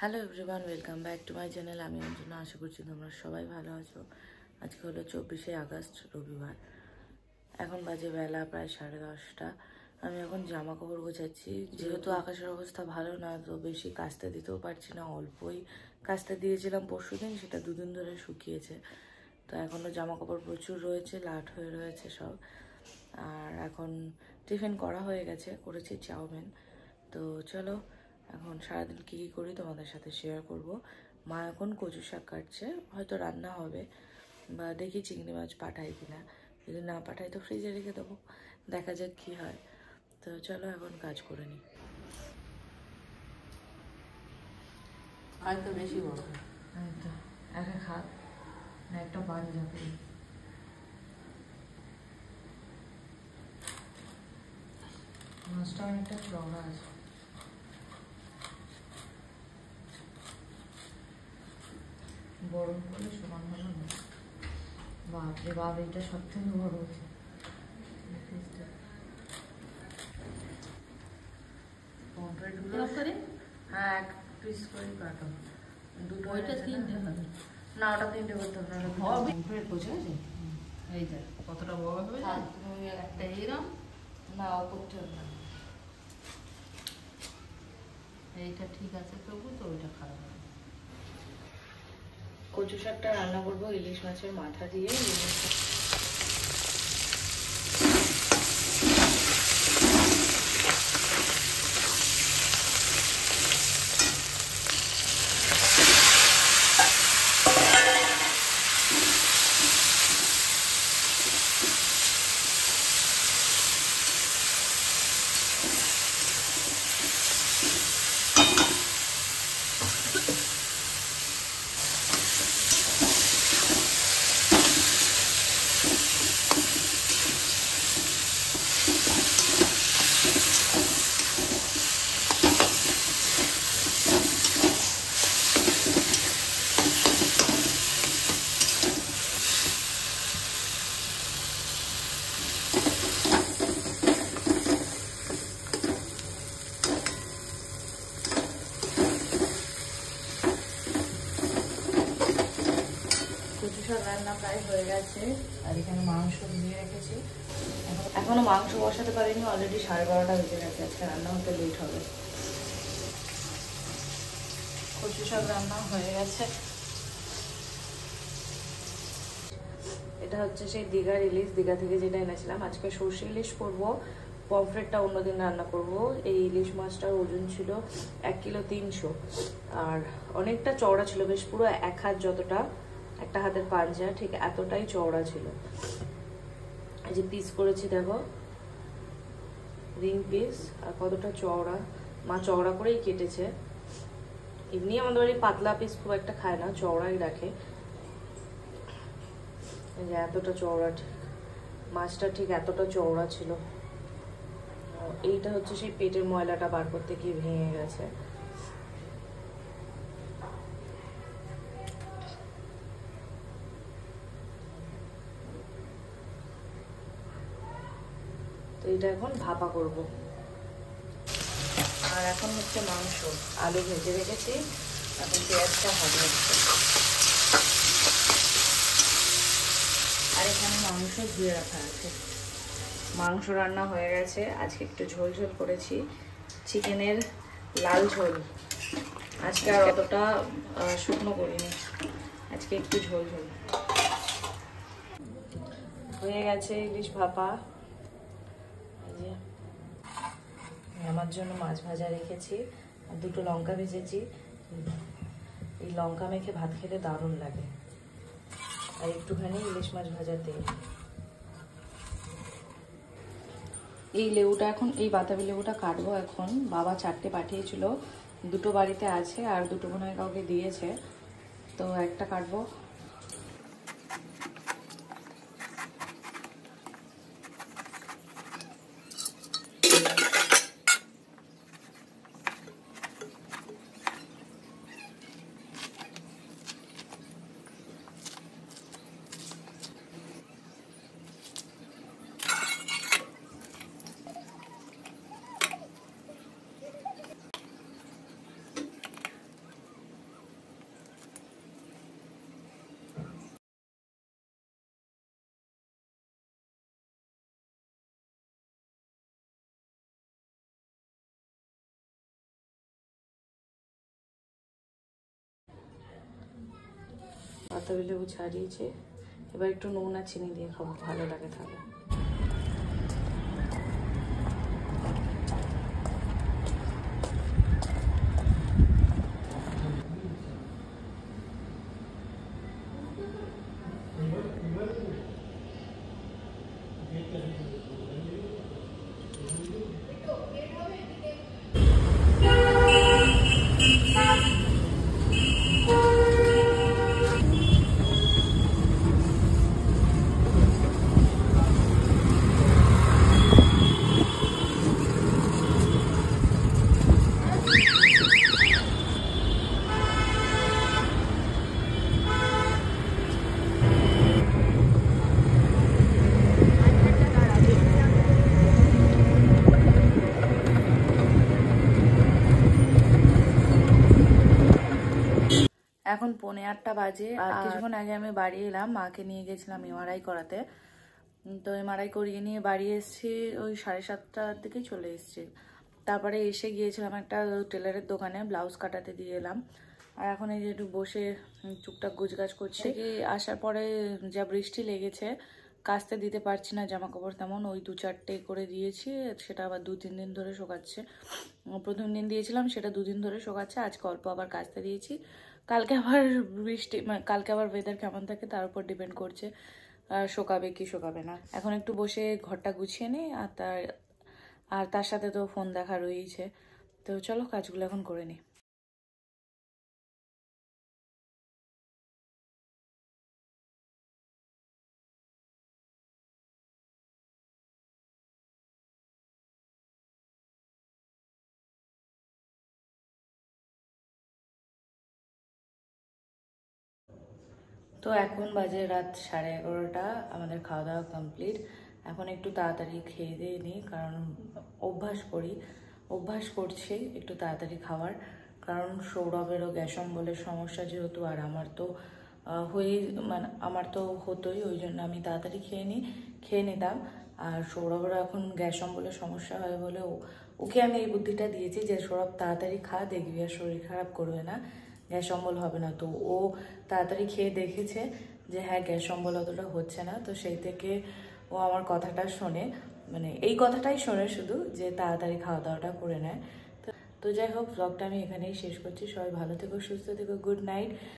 Hello everyone, welcome back to my channel. আমি অঞ্জনা, আশা করছি তোমরা সবাই ভালো আছো। আজকে হলো 24শে আগস্ট, রবিবার। এখন বাজে বেলা প্রায় 10:30। আমি এখন জামা কাপড় গোছাচ্ছি। যেহেতু আকাশের অবস্থা ভালো না, তো বেশি কাচতে দিতেও পারছি না। অল্পই কাচতে দিয়েছিলাম পরশুদিন, সেটা দুদিন ধরে শুকিয়েছে। তো এখনও জামা কাপড় প্রচুর রয়েছে, লাট হয়ে রয়েছে সব। আর এখন টিফিন করা হয়ে গেছে, করেছি চাউমিন। তো চলো এখন সারাদিন কী কী করি তোমাদের সাথে শেয়ার করব। মা এখন কচু শাক কাটছে, হয়তো রান্না হবে, বা দেখি চিংড়ি মাছ পাঠাই কিনা। যদি না পাঠাই তো ফ্রিজে রেখে দেবো, দেখা যাক কী হয়। তো চলো এখন কাজ করে নিই। হয়তো বেশি বড় তো এক এক হাত না, একটা বাড়ি যাবে। মাছটা অনেকটা চড়া আছে। বড় করে সমান ভালো না। বাপরে বাপ, এটা সব থেকে বড় হচ্ছে। হ্যাঁ, এক পিস করে কাটো। দুটো ওইটা তিনটে হবে না, ওটা তিনটে করতে হবে না। পমফ্রেট বোঝা আছে এই যে কতটা বড় হবে একটা এইরকম না, অপরটা না। এইটা ঠিক আছে, তবু তো ওইটা খারাপ হবে। কচু শাকটা রান্না করবো ইলিশ মাছের মাথা দিয়ে। কচু শাক রান্না প্রায় হয়ে গেছে, আর এখানে মাংস দিয়ে রেখেছি। এখনো মাংস বসাতে পারিনি, অলরেডি 12:30 বেজে গেছে। আজকে রান্না হতে লেট হবে। কচু শাক রান্না হয়ে গেছে। এটা হচ্ছে সেই দীঘার ইলিশ, দীঘা থেকে যেটা এনেছিলাম। আজকে সর্ষে ইলিশ করবো, পমফ্রেটটা অন্যদিন রান্না করব। এই ইলিশ মাছটার ওজন ছিল 1 কিলো 300, আর অনেকটা চওড়া ছিল, বেশ পুরো এক হাত যতটা, একটা হাতের পাঞ্জা ঠিক এতটাই চওড়া ছিল। এই যে পিস করেছি দেখো, রিং পিস, আর কতটা চওড়া। মা চওড়া করেই কেটেছে। এমনি আমাদের বাড়ি পাতলা পিস খুব একটা খায় না, চওড়াই রাখে। এই যে এতটা চওড়া, ঠিক মাছটা ঠিক এতটা চওড়া ছিল। এইটা হচ্ছে সেই পেটের ময়লাটা বার করতে গিয়ে ভেঙে গেছে। তো এটা এখন ভাপা করব। আর এখন হচ্ছে মাংস, আলু ভেজে রেখেছি, এখন পেঁয়াজটা ভাজা হচ্ছে। আর এখানে মাংস ধুয়ে রাখা আছে। মাংস রান্না হয়ে গেছে। আজকে একটু ঝোল ঝোল করেছি, চিকেনের লাল ঝোল। আজকে আর অতটা শুকনো করিনি, আজকে একটু ঝোল ঝোল। হয়ে গেছে ইলিশ ভাপা। এই যে আমার জন্য মাছ ভাজা রেখেছি, আর দুটো লঙ্কা ভেজেছি। এই লঙ্কা মেখে ভাত খেতে দারুণ লাগে। আর একটুখানি ইলিশ মাছ ভাজা তেল। এই লেবুটা এখন, এই বাতাবি লেবুটা কাটবো এখন। বাবা 4টে পাঠিয়েছিল, দুটো বাড়িতে আছে, আর দুটো মনে হয় কাউকে দিয়েছে, তো একটা কাটবো। বাতাবি লেবু ছাড়িয়েছি, এবার একটু নুন আর চিনি দিয়ে খাবো, ভালো লাগে তাহলে। এখন 8:45 বাজে, আর কিছুক্ষণ আগে আমি বাড়ি এলাম, মাকে নিয়ে গেছিলাম এমআরআই করাতে। তো এমআরআই করিয়ে নিয়ে বাড়ি এসেছি, ওই 7:30টার দিকে চলে এসেছি। তারপরে এসে গিয়েছিলাম একটা টেলারের দোকানে, ব্লাউজ কাটাতে দিয়ে এলাম। আর এখন এই যে একটু বসে টুকটাক গোছগাছ করছি। আসার পরে যা বৃষ্টি লেগেছে, কাচতে দিতে পারছি না জামা কাপড় তেমন, ওই 2-4টে করে দিয়েছি, সেটা আবার 2-3 দিন ধরে শোকাচ্ছে। প্রথম দিন দিয়েছিলাম, সেটা 2 দিন ধরে শোকাচ্ছে, আজকে অল্প আবার কাচতে দিয়েছি। কালকে আবার বৃষ্টি, কালকে আবার ওয়েদার কেমন থাকে তার উপর ডিপেন্ড করছে শোকাবে কি শোকাবে না। এখন একটু বসে ঘরটা গুছিয়ে নিই, আর তার সাথে তো ফোন দেখা রয়েছে। তো চলো কাজগুলো এখন করে নিই। তো এখন বাজে রাত 11:30, আমাদের খাওয়া দাওয়া কমপ্লিট। এখন একটু তাড়াতাড়ি খেয়ে দিয়ে নিই, কারণ অভ্যাস করছি একটু তাড়াতাড়ি খাওয়ার, কারণ সৌরভেরও গ্যাস অম্বলের সমস্যা যেহেতু, আর আমার তো আমার তো হতোই, ওই জন্য আমি তাড়াতাড়ি খেয়ে নিতাম। আর সৌরভেরও এখন গ্যাস অম্বলের সমস্যা হয় বলে ওকে আমি এই বুদ্ধিটা দিয়েছি যে সৌরভ তাড়াতাড়ি খা, দেখবি আর শরীর খারাপ করবে না, গ্যাস অম্বল হবে না। তো ও তাড়াতাড়ি খেয়ে দেখেছে যে হ্যাঁ গ্যাস অম্বল অতটা হচ্ছে না, তো সেই থেকে ও আমার কথাটা শোনে, এই কথাটাই শোনে শুধু, যে তাড়াতাড়ি খাওয়া দাওয়াটা করে নেয়। তো যাই হোক, ব্লগটা আমি এখানেই শেষ করছি। সবাই ভালো থেকো, সুস্থ থেকো, গুড নাইট।